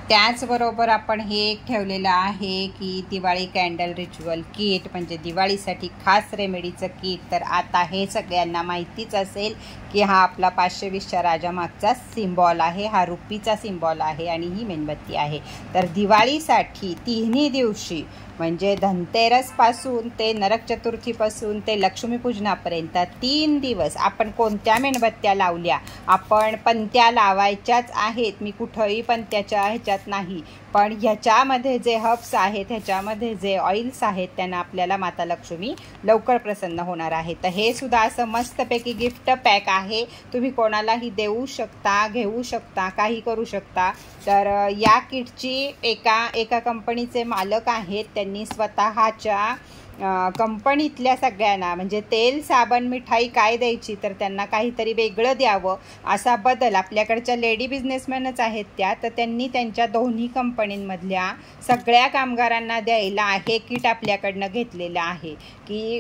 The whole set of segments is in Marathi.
त्याचबरोबर आपण हे एक ठेवलेलं आहे की दिवाळी कॅन्डल रिच्युअल किट, म्हणजे दिवाळीसाठी खास रेमेडीचं किट. तर आता हे सगळ्यांना माहितीच असेल की हा आपला 520च्या राजामागचा सिम्बॉल आहे, हा रुपीचा सिम्बॉल आहे आणि ही मेणबत्ती आहे. तर दिवाळीसाठी तिन्ही दिवशी म्हणजे धनतेरसपासून ते नरक चतुर्थीपासून ते लक्ष्मीपूजनापर्यंत 3 दिवस आपण कोणत्या मेणबत्त्या लावल्या, आपण पंत्या लावायच्याच आहेत. मी कुठंही पंत्याच्या ह्याच्यात नाही, पण ह्याच्यामध्ये जे हब्स आहेत, ह्याच्यामध्ये जे ऑइल्स आहेत, त्यांना आपल्याला माता लक्ष्मी लवकर प्रसन्न होणार आहे. तर हे सुद्धा असं मस्तपैकी गिफ्ट पॅक आहे, तुम्ही कोणालाही देऊ शकता, घेऊ शकता, काही करू शकता. तर या किटची एका कंपनीचे मालक आहेत, त्यांनी स्वतःच्या कंपनीतल्या सगळ्यांना म्हणजे तेल, साबण, मिठाई काय द्यायची तर त्यांना काहीतरी वेगळं द्यावं असा बदल, आपल्याकडच्या लेडी बिझनेसमॅनच आहेत त्या, तर त्यांनी त्यांच्या दोन्ही कंपनींमधल्या सगळ्या कामगारांना द्यायला हे किट आपल्याकडनं घेतलेलं आहे. की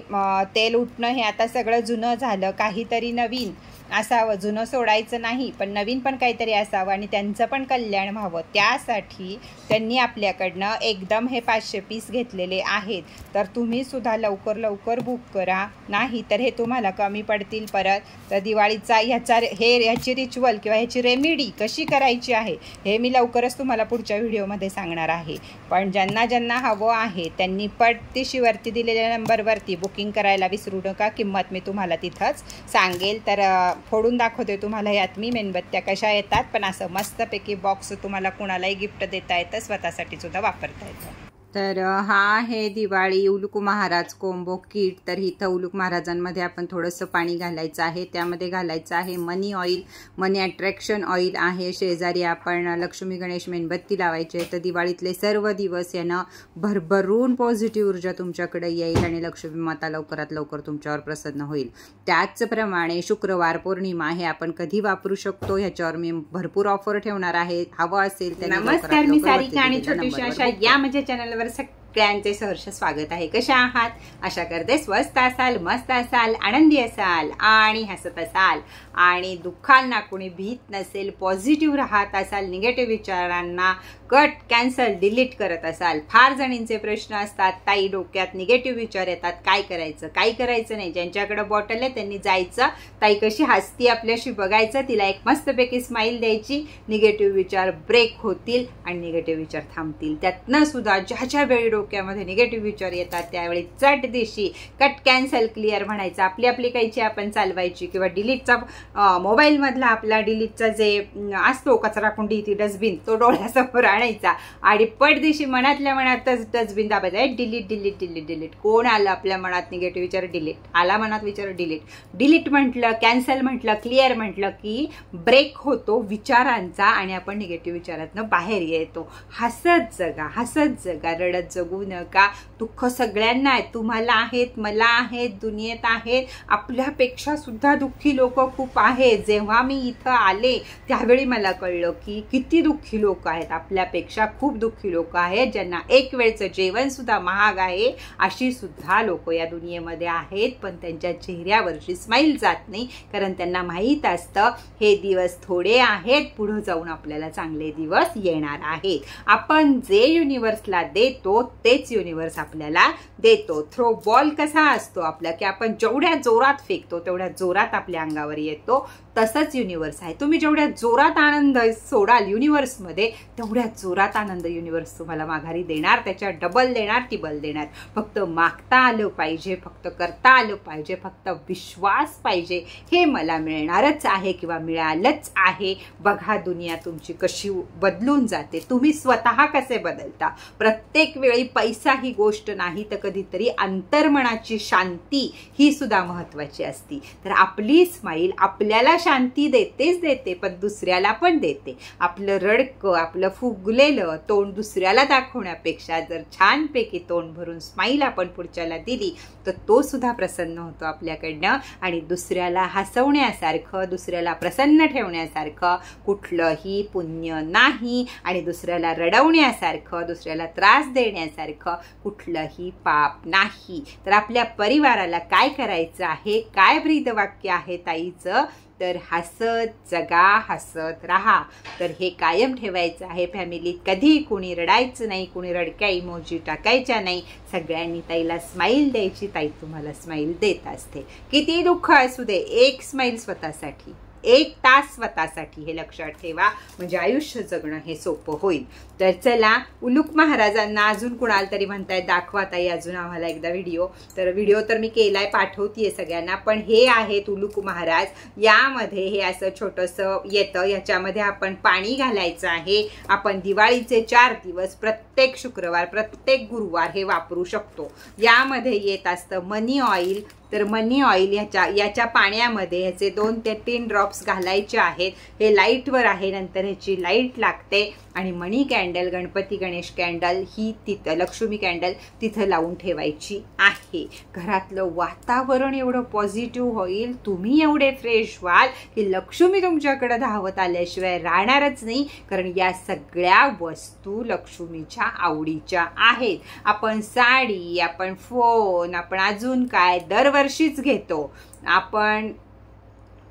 तेल उठणं हे आता सगळं जुनं झालं, काहीतरी नवीन असावं, जुनं सोडायचं नाही पण नवीन पण काहीतरी असावं आणि त्यांचं पण कल्याण व्हावं, त्यासाठी त्यांनी आपल्याकडनं एकदम हे 500 पीस घेतलेले आहेत. तर तुम्ही सुद्धा लवकर बुक करा, नाही तर हे तुम्हाला कमी पडतील परत. तर दिवाळीचा ह्याची रिच्युअल किंवा ह्याची रेमेडी कशी करायची आहे हे मी लवकरच तुम्हाला पुढच्या व्हिडिओमध्ये सांगणार आहे. पण ज्यांना हवं आहे त्यांनी पटदिशीवरती दिलेल्या नंबरवरती बुकिंग करायला विसरू नका. किंमत मी तुम्हाला तिथंच सांगेल. तर फोडून दाखवते तुम्हाला यात मी मेणबत्त्या कशा येतात, पण असं मस्तपैकी बॉक्स तुम्हाला कुणालाही गिफ्ट देता येतं, स्वतःसाठी सुद्धा वापरता येतं. तर हा आहे दिवाळी उलुक महाराज कोंबो किट. तर इथं उलुक महाराजांमध्ये आपण थोडंसं पाणी घालायचं आहे, त्यामध्ये घालायचं आहे मनी ऑइल, मनी अट्रॅक्शन ऑइल आहे. शेजारी आपण लक्ष्मी गणेश मेणबत्ती लावायची आहे. तर दिवाळीतले सर्व दिवस यानं भरभरून पॉझिटिव्ह ऊर्जा तुमच्याकडे येईल आणि लक्ष्मी माता लवकरात लवकर तुमच्यावर प्रसन्न होईल. त्याचप्रमाणे शुक्रवार पौर्णिमा आहे, आपण कधी वापरू शकतो ह्याच्यावर मी भरपूर ऑफर ठेवणार आहे, हवं असेल तर. नमस्कार, मी सारिका आणि छोटीशी आशा या माझ्या चॅनलवर सगळ्यांचे सहर्ष स्वागत आहे. कशा आहात? आशा करते स्वस्त असाल, मस्त असाल, आनंदी असाल आणि हसत असाल आणि दुःखांना कोणी भीत नसेल, पॉझिटिव्ह राहत असाल, निगेटिव्ह विचारांना कट, कॅन्सल, डिलीट करत असाल. फार जणींचे प्रश्न असतात, ताई डोक्यात निगेटिव्ह विचार येतात, काय करायचं, काय करायचं नाही. ज्यांच्याकडे बॉटल आहे त्यांनी जायचं, ताई कशी हसती आपल्याशी बघायचं, तिला एक मस्तपैकी स्माईल द्यायची, निगेटिव्ह विचार ब्रेक होतील आणि निगेटिव्ह विचार थांबतील. त्यातनं सुद्धा ज्याच्या वेळी डोक्यामध्ये निगेटिव्ह विचार येतात त्यावेळी चट दिशी कट, कॅन्सल, क्लिअर म्हणायचं, आपली काहीची आपण चालवायची. किंवा डिलीटचा मोबाईलमधला आपला डिलीटचा जे असतो कचराकुंडी, ती डस्टबिन, तो डोळ्यासमोर आणायचा आणि पटदिशी मनातल्या मनातच डस्टबिन दाबायचा, डिलीट डिलीट डिलीट डिलीट. कोण आलं आपल्या मनात निगेटिव्ह विचार, डिलीट आला मनात विचार, डिलीट. डिलीट म्हटलं, कॅन्सल म्हटलं, क्लिअर म्हटलं की ब्रेक होतो विचारांचा आणि आपण निगेटिव्ह विचारातनं बाहेर येतो. हसत जगा, रडत जगू नका. दुःख सगळ्यांना आहे, तुम्हाला आहेत, मला आहेत, दुनियेत आहेत. आपल्यापेक्षा सुद्धा दुःखी लोक खूप आहेत. जेव्हा मी इथं आले त्यावेळी मला कळलं की किती दुःखी लोक आहेत, आपल्यापेक्षा खूप दुःखी लोक आहेत, ज्यांना एक वेळचं जेवण सुद्धा महाग आहे, अशी सुद्धा लोक या दुनियेमध्ये आहेत. पण त्यांच्या चेहऱ्यावरची स्माईल जात नाही, कारण त्यांना माहीत असतं हे दिवस थोडे आहेत, पुढे जाऊन आपल्याला चांगले दिवस येणार आहेत. आपण जे युनिव्हर्सला देतो तेच युनिव्हर्स आपल्याला देतो. थ्रो बॉल कसा असतो आपला, की आपण जेवढ्या जोरात फेकतो तेवढ्या जोरात आपल्या अंगावर येतो, तसंच युनिव्हर्स आहे. तुम्ही जेवढ्या जोरात आनंद सोडाल युनिव्हर्समध्ये तेवढ्या जोरात आनंद युनिव्हर्स तुम्हाला माघारी देणार, त्याच्या डबल देणार, टिबल देणार. फक्त मागता आलं पाहिजे, फक्त करता आलं पाहिजे, फक्त विश्वास पाहिजे. हे मला मिळणारच आहे किंवा मिळालंच आहे. बघा दुनिया तुमची कशी बदलून जाते, तुम्ही स्वतः कसे बदलता. प्रत्येक वेळी पैसा ही गोष्ट नाही, तर कधीतरी अंतर्मनाची शांती ही सुद्धा महत्वाची असती. तर आपली स्माईल आपल्याला शांती देते, पण दुसऱ्याला पण देते. आपलं रडकं, आपलं फुगलेलं तोंड दुसऱ्याला दाखवण्यापेक्षा जर छानपैकी तोंड भरून स्माईल आपण पुढच्याला दिली तर तो सुद्धा प्रसन्न होतो आपल्याकडनं. आणि दुसऱ्याला हसवण्यासारखं, दुसऱ्याला प्रसन्न ठेवण्यासारखं कुठलंही पुण्य नाही. आणि दुसऱ्याला रडवण्यासारखं, दुसऱ्याला त्रास देण्यासारखं करण्यासारखं कुठलंही पाप नाही. तर आपल्या परिवाराला काय करायचं आहे, काय ब्रीदवाक्य आहे ताईचं, तर हसत जगा हसत राहा. तर हे कायम ठेवायचं आहे फॅमिलीत. कधी कुणी रडायचं नाही, कुणी रडक्या इमोजी टाकायच्या नाही. सगळ्यांनी ताईला स्माईल द्यायची. ताई तुम्हाला स्माईल देत असते. किती दुःख असू दे, एक स्माईल स्वतःसाठी, 1 तास स्वतःसाठी, हे लक्षात ठेवा. म्हणजे आयुष्य जगणं हे सोपं होईल. तर चला, उलूक महाराजांना अजून कुणाला तरी म्हणताय दाखवा ताई अजून आम्हाला एकदा व्हिडिओ. तर व्हिडिओ तर मी केलाय, पाठवतीये सगळ्यांना. पण हे आहेत उलूक महाराज. यामध्ये हे असं छोटंसं येतं. याच्यामध्ये आपण पाणी घालायचं आहे. आपण दिवाळीचे 4 दिवस प्रत्येक शुक्रवार, प्रत्येक गुरुवार हे वापरू शकतो. यामध्ये येत असतं मनी ऑइल. तर मनी ऑइल याच्या पाण्यामध्ये ह्याचे 2 ते 3 ड्रॉप्स घालायचे आहेत. हे लाईटवर आहे, नंतर ह्याची लाईट लागते. आणि मनी कॅन्डल, गणपती गणेश कॅन्डल ही तिथं, लक्ष्मी कॅन्डल तिथं लावून ठेवायची आहे. घरातलं वातावरण एवढं पॉझिटिव्ह होईल, तुम्ही एवढे फ्रेश व्हाल की लक्ष्मी तुमच्याकडे धावत आल्याशिवाय राहणारच नाही. कारण या सगळ्या वस्तू लक्ष्मीच्या आवडीच्या आहेत. आपण साडी, आपण फोन, आपण अजून काय दरवर्षीच घेतो. आपण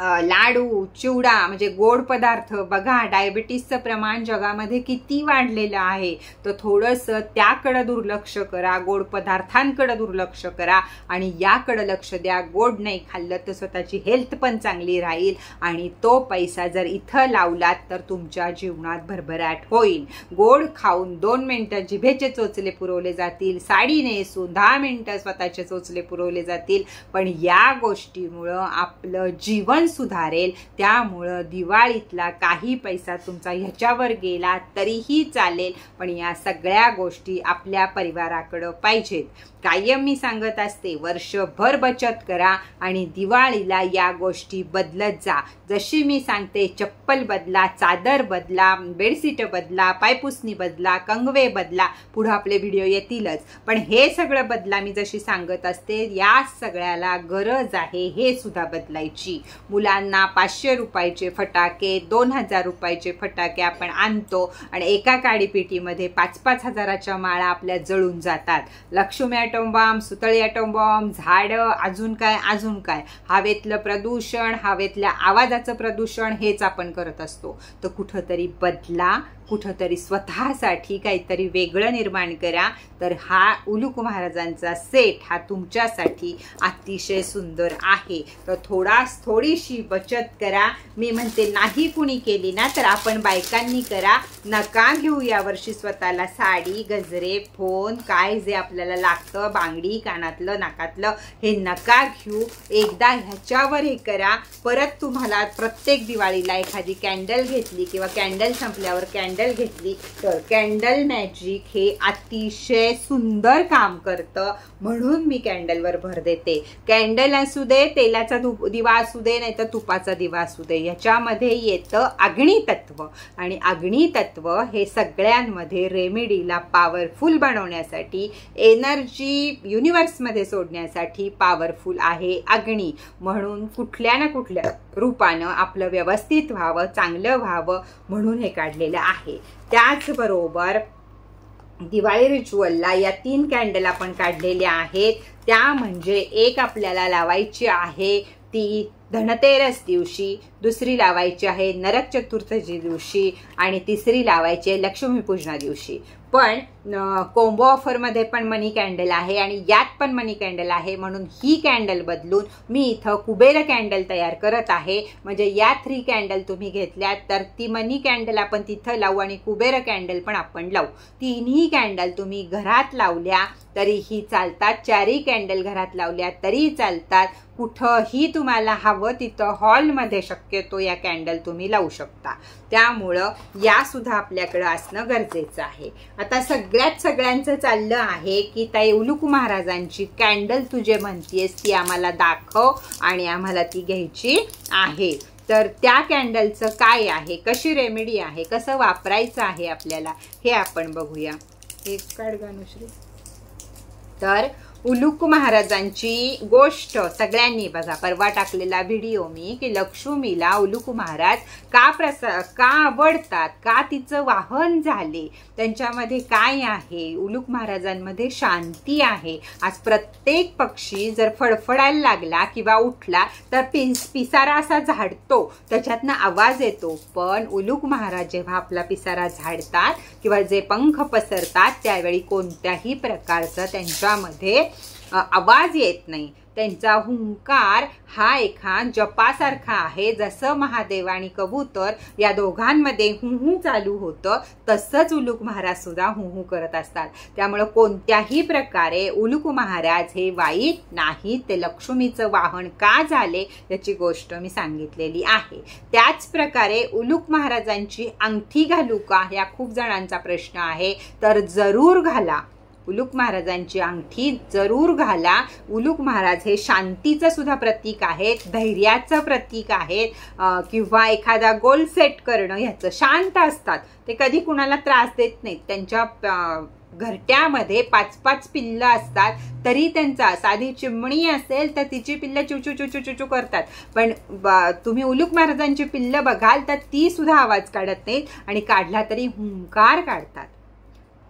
लाडू, चिवडा म्हणजे गोड पदार्थ. बघा डायबिटीसचं प्रमाण जगामध्ये किती वाढलेलं आहे. तर थोडंसं त्याकडं दुर्लक्ष करा, गोड पदार्थांकडे दुर्लक्ष करा आणि याकडे लक्ष द्या. गोड नाही खाल्लं तर स्वतःची हेल्थ पण चांगली राहील आणि तो पैसा जर इथं लावलात तर तुमच्या जीवनात भरभराट होईल. गोड खाऊन 2 मिनिटं जिभेचे चोचले पुरवले जातील, साडी नेसून 10 मिनिटं स्वतःचे चोचले पुरवले जातील, पण या गोष्टीमुळं आपलं जीवन सुधारेल. त्यामुळं दिवाळीतला काही पैसा तुमचा ह्याच्यावर गेला तरीही चालेल, पण या सगळ्या गोष्टी आपल्या परिवाराकडं पाहिजेत. कायम मी सांगत असते, वर्षभर बचत करा आणि दिवाळीला या गोष्टी बदलत जा. जशी मी सांगते, चप्पल बदला, चादर बदला, बेडशीट बदला, पायपुसणी बदला, कंगवे बदला, पुढे आपले व्हिडिओ येतीलच. पण हे सगळं बदला मी जशी सांगत असते, या सगळ्याला गरज आहे हे सुद्धा बदलायची. मुलांना 500 रुपयाचे फटाके, 2000 रुपयाचे फटाके आपण आणतो आणि एका काडीपेटीमध्ये 5-5 हजाराच्या माळा आपल्या जळून जातात. Lakshmi atom bomb, सुतळी atom bomb, झाडं, अजून काय, हवेतलं प्रदूषण, हवेतल्या आवाजाचं प्रदूषण हेच आपण करत असतो. तर कुठंतरी बदला, कुठंतरी स्वतःसाठी काहीतरी वेगळं निर्माण करा. तर हा उलूक महाराजांचा सेट हा तुमच्यासाठी अतिशय सुंदर आहे. तर थोडीशी बचत करा. मी म्हणते नाही कुणी केली ना तर आपण बायकांनी करा. नका घेऊ यावर्षी स्वतःला साडी, गजरे, फोन, काय जे आपल्याला लागतं, बांगडी, कानातलं, नाकातलं, हे नका घेऊ. एकदा ह्याच्यावर हे करा. परत तुम्हाला प्रत्येक दिवाळीला एखादी कॅन्डल घेतली किंवा कॅन्डल संपल्यावर कॅन्डल घेतली तर कॅन्डल मॅजिक हे अतिशय सुंदर काम करतं. म्हणून मी कॅन्डलवर भर देते. कॅन्डल असू दे, तेलाचा दिवा असू दे, नाही तर तुपाचा दिवा असू दे, याच्यामध्ये येतं अग्नितत्व. आणि अग्नितत्व हे सगळ्यांमध्ये रेमेडीला पॉवरफुल बनवण्यासाठी, एनर्जी युनिवर्समध्ये सोडण्यासाठी पॉवरफुल आहे अग्नी. म्हणून कुठल्या ना कुठल्या रूपानं आपलं व्यवस्थित व्हावं, चांगलं व्हावं म्हणून हे काढलेलं आहे. त्याचबरोबर दिवाळी रिच्युअलला या 3 कॅन्डल आपण काढलेल्या आहेत. त्या म्हणजे एक आपल्याला लावायची आहे ती धनतेरस दिवशी, दुसरी लावायची आहे नरक चतुर्थी दिवशी आणि तिसरी लावायची आहे लक्ष्मीपूजना दिवशी. पण कोंबो ऑफरमध्ये पण मनी कॅन्डल आहे आणि यात पण मनी कॅन्डल आहे. म्हणून ही कॅन्डल बदलून मी इथं कुबेर कॅन्डल तयार करत आहे. म्हणजे या 3 कॅन्डल तुम्ही घेतल्यात तर ती मनी कॅन्डल आपण तिथं लावू आणि कुबेर कॅन्डल पण आपण लावू. 3ही कॅन्डल तुम्ही घरात लावल्या तरीही चालतात, 4ही कॅन्डल घरात लावल्या तरी चालतात. कुठंही तुम्हाला हवं तिथं हॉलमध्ये शक्यतो या कॅन्डल तुम्ही लावू शकता. त्यामुळं या सुद्धा आपल्याकडं असणं गरजेचं आहे. आता सगळ्यांचं चाललं आहे की ताई उलूक महाराजांची कॅन्डल तू जे म्हणतेस ती आम्हाला दाखव आणि आम्हाला ती घ्यायची आहे. तर त्या कॅन्डलचं काय आहे, कशी रेमेडी आहे, कसं वापरायचं आहे आपल्याला हे आपण बघूया. एक काढ गानुश्री. तर उलूक महाराजांची गोष्ट सगळ्यांनी बघा, परवा टाकलेला व्हिडिओ मी की लक्ष्मीला उलूक महाराज का आवडतात, का तिचं वाहन झाले, त्यांच्यामध्ये काय आहे, उलूक महाराजांमध्ये शांती आहे। आज प्रत्येक पक्षी जर फडफडायला लागला किंवा उठला तर पिसारा असा झाडतो, त्याच्यातनं आवाज येतो, पण उलूक महाराज जेव्हा आपला पिसारा झाडतात किंवा जे पंख पसरतात त्यावेळी कोणत्याही प्रकारचं त्यांच्यामध्ये आवाज येत नाही। त्यांचा हुंकार हा एका जपासारखा आहे। जसं महादेव आणि कबूतर या दोघांमध्ये हुहू चालू होतं तसंच उलूक महाराज सुद्धा हुहू करत असतात। त्यामुळे कोणत्याही प्रकारे उलूक महाराज हे वाईट नाही, ते लक्ष्मीचं वाहन का झाले याची गोष्ट मी सांगितलेली आहे। त्याच प्रकारे उलूक महाराजांची अंगठी घालू का, या खूप जणांचा प्रश्न आहे, तर जरूर घाला। उलूक महाराजांची अंगठी जरूर घाला। उलूक महाराज हे शांतीचं सुद्धा प्रतीक आहेत, धैर्याचं प्रतीक आहेत, किंवा एखादा गोल सेट करणं ह्याचं। शांत असतात ते, कधी कुणाला त्रास देत नाहीत। त्यांच्या घरट्यामध्ये 5-5 पिल्लं असतात तरी त्यांचा, साधी चिमणी असेल तर तिची पिल्लं चुचू चुचू चुचू करतात, पण तुम्ही उलूक महाराजांची पिल्लं बघाल तर ती सुद्धा आवाज काढत नाहीत आणि काढला तरी हुंकार काढतात,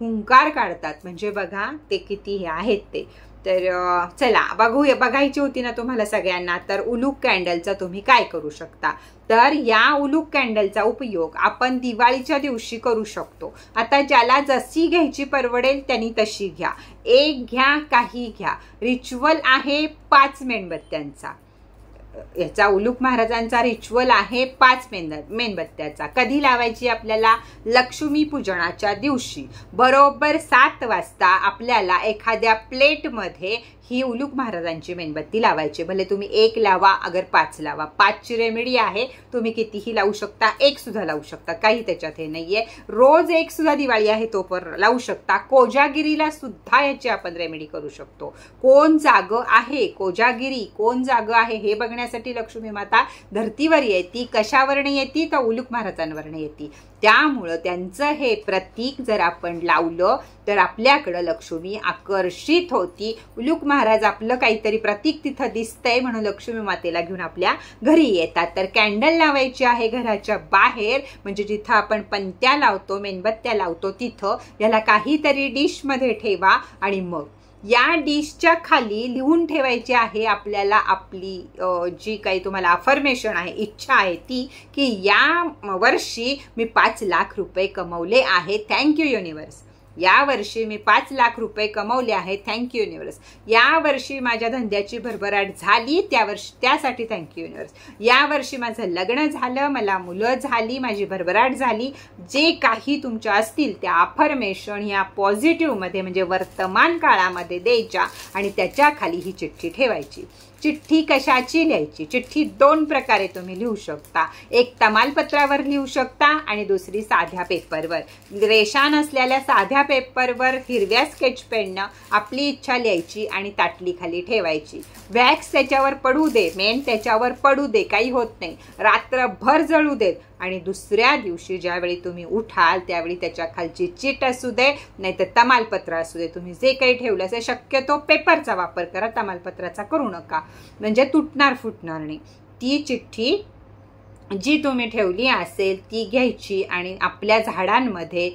हुंकार काढतात। म्हणजे बघा ते किती हे आहेत ते। तर चला बघायची होती ना तुम्हाला सगळ्यांना, तर उलूक कॅन्डलचा तुम्ही काय करू शकता, तर या उलूक कॅन्डलचा उपयोग आपण दिवाळीच्या दिवशी करू शकतो। आता ज्याला जशी घ्यायची परवडेल त्यांनी तशी घ्या, एक घ्या काही घ्या। रिच्युअल आहे 5 मेणबत्त्यांचा, याचा उलूक महाराजांचा रिच्युअल आहे 5 मेणबत्त्याचा। कधी लावायची आपल्याला, लक्ष्मी पूजनाच्या दिवशी बरोबर 7 वाजता आपल्याला एखाद्या प्लेटमध्ये ही उलूक महाराजांची मेणबत्ती लावायची। भले तुम्ही 1 लावा अगर 5 लावा, 5 ची रेमेडी आहे, तुम्ही कितीही लावू शकता, 1 सुद्धा लावू शकता, काही त्याच्यात हे नाहीये। रोज 1 सुद्धा दिवाळी आहे तो पण लावू शकता। कोजागिरीला सुद्धा याची आपण रेमेडी करू शकतो। कोण जागं आहे, कोजागिरी कोण जागं आहे हे बघण्यासाठी लक्ष्मी माता धर्तीवर येते। कशावरनं येते, तर उलूक महाराजांवरनं येते। त्यामुळं त्यांचं हे प्रतीक जर आपण लावलं तर आपल्याकडं लक्ष्मी आकर्षित होती। उलूक महाराज आपलं काहीतरी प्रतीक तिथं दिसतंय म्हणून लक्ष्मी मातेला घेऊन आपल्या घरी येतात। तर कॅन्डल लावायची आहे घराच्या बाहेर, म्हणजे जिथं आपण पंत्या लावतो, मेणबत्त्या लावतो तिथं। याला काहीतरी डिशमध्ये ठेवा आणि मग या डिशच्या खाली लिहून ठेवायची आहे आपल्याला आपली जी काही तुम्हाला अफर्मेशन आहे, इच्छा आहे ती, की या वर्षी मी 5 लाख रुपये कमवले आहे, थँक्यू युनिवर्स। या वर्षी मी 5 लाख रुपये कमवले आहेत, थँक्यू युनिवर्स। या वर्षी माझ्या धंद्याची भरभराट झाली, त्यासाठी थँक्यू युनिवर्स। या वर्षी माझं लग्न झालं, मला मुलं झाली, माझी भरभराट झाली। जे काही तुमच्या असतील त्या अफर्मेशन या पॉझिटिव्हमध्ये म्हणजे वर्तमान काळामध्ये द्यायच्या आणि त्याच्या खाली ही चिठ्ठी ठेवायची। चिठ्ठी कशाची लिहायची, चिठ्ठी 2 प्रकारे तुम्ही लिहू शकता। एक तमालपत्रावर लिहू शकता आणि दुसरी साध्या पेपरवर। रेषा नसलेल्या साध्या पेपरवर हिरव्या स्केच पेननं आपली इच्छा लिहायची आणि ताटली खाली ठेवायची। वॅक्स त्याच्यावर पडू दे, मेण त्याच्यावर पडू दे, काही होत नाही, रात्रभर जळू देत आणि दुसऱ्या दिवशी ज्यावेळी तुम्ही उठाल त्यावेळी त्याच्या खालची चिट असू दे नाहीतर तमालपत्र असू दे, तुम्ही जे काही ठेवलं असेल, शक्यतो पेपरचा वापर करा, तमालपत्राचा करू नका, म्हणजे तुटणार फुटणार नाही। ती चिठ्ठी जी तुम्ही ठेवली असेल ती घ्यायची आणि आपल्या झाडांमध्ये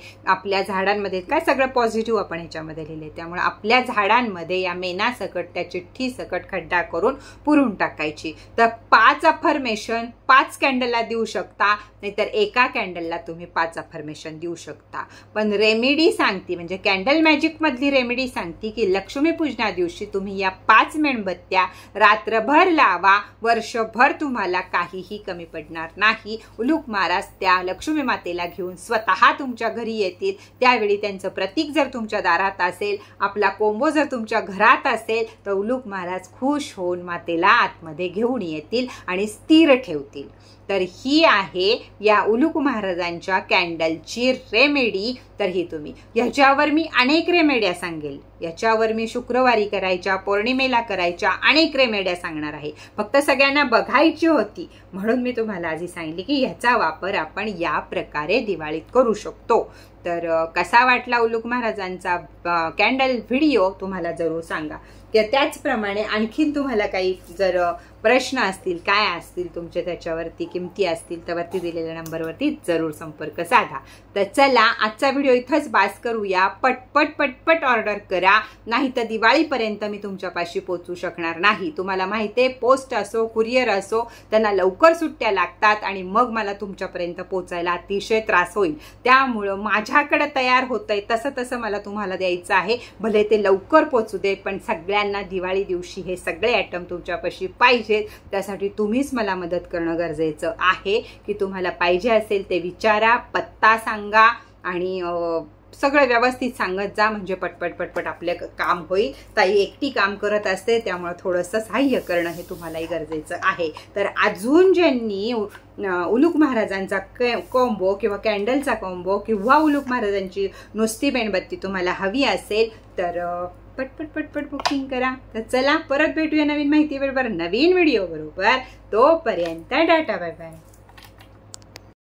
काय सगळं पॉझिटिव्ह आपण ह्याच्यामध्ये लिहिले, त्यामुळे आपल्या झाडांमध्ये या मेणासकट त्या चिठ्ठी सकट खड्डा करून पुरून टाकायची। तर 5 अफर्मेशन 5 कॅन्डलला देऊ शकता, नाहीतर एका कॅन्डलला तुम्ही 5 अफर्मेशन देऊ शकता। पण रेमेडी सांगती, म्हणजे कॅन्डल मॅजिक मधली रेमेडी सांगती की लक्ष्मीपूजना दिवशी तुम्ही या 5 मेणबत्त्या रात्रभर लावा, वर्षभर तुम्हाला काहीही कमी पडणार नाही। उलूक महाराज त्या लक्ष्मी मातेला घेऊन स्वतः तुमच्या घरी येतील, त्यावेळी त्यांचं प्रतीक जर तुमच्या दारात असेल, आपला कोंबो जर तुमच्या घरात असेल, तर उलूक महाराज खुश होऊन मातेला आतमध्ये घेऊन येतील आणि स्थिर ठेवतील। तर ही आहे या उलूक महाराजांच्या कॅन्डलची रेमेडी। तर ही तुम्ही, याच्यावर मी अनेक रेमेड्या सांगेल, याच्यावर मी शुक्रवारी करायच्या, पौर्णिमेला करायच्या अनेक रेमेड्या सांगणार आहे। फक्त सगळ्यांना बघायची होती म्हणून मी तुम्हाला आधी सांगितले की ह्याचा वापर आपण या प्रकारे दिवाळीत करू शकतो। तर कसा वाटला उलूक महाराजांचा कॅन्डल व्हिडिओ तुम्हाला जरूर सांगा। त्याचप्रमाणे आणखीन तुम्हाला काही जर प्रश्न असतील, काय असतील तुमचे त्याच्यावरती किमती असतील, तर वरती दिलेल्या नंबरवरती जरूर संपर्क साधा. तर चला आजचा व्हिडिओ इथंच बास करूया. पटपट पटपट ऑर्डर करा, नाही तर दिवाळीपर्यंत मी तुमच्यापाशी पोहोचू शकणार नाही. तुम्हाला माहिती आहे, पोस्ट असो कुरिअर असो, त्यांना लवकर सुट्ट्या लागतात आणि मग मला तुमच्यापर्यंत पोहोचायला अतिशय त्रास होईल. त्यामुळं माझ्याकडे तयार होतंय तसं तसं मला तुम्हाला द्यायचं आहे. भले ते लवकर पोहोचू दे, पण सगळ्यांना दिवाळी दिवशी हे सगळे आयटम तुमच्यापाशी पाहिजे. त्यासाठी तुम्हीच मला मदत करणं गरजेचं आहे. की तुम्हाला पाहिजे असेल ते विचारा, पत्ता सांगा आणि सगळं व्यवस्थित सांगत जा, म्हणजे पटपट पटपट आपले काम होईल. ताई एकटी काम करत असते, त्यामुळे थोडंसं सहाय्य करणं हे तुम्हालाही गरजेचं आहे. तर अजून ज्यांनी उलूक महाराजांचा कॉम्बो किंवा कॅन्डलचा कॉम्बो किंवा उलूक महाराजांची नुसती मेणबत्ती तुम्हाला हवी असेल तर पटपट पटपट बुकिंग करा. तर चला परत भेटूया नवीन माहिती बरोबर, नवीन व्हिडिओ बरोबर. तोपर्यंत टाटा बाय बाय.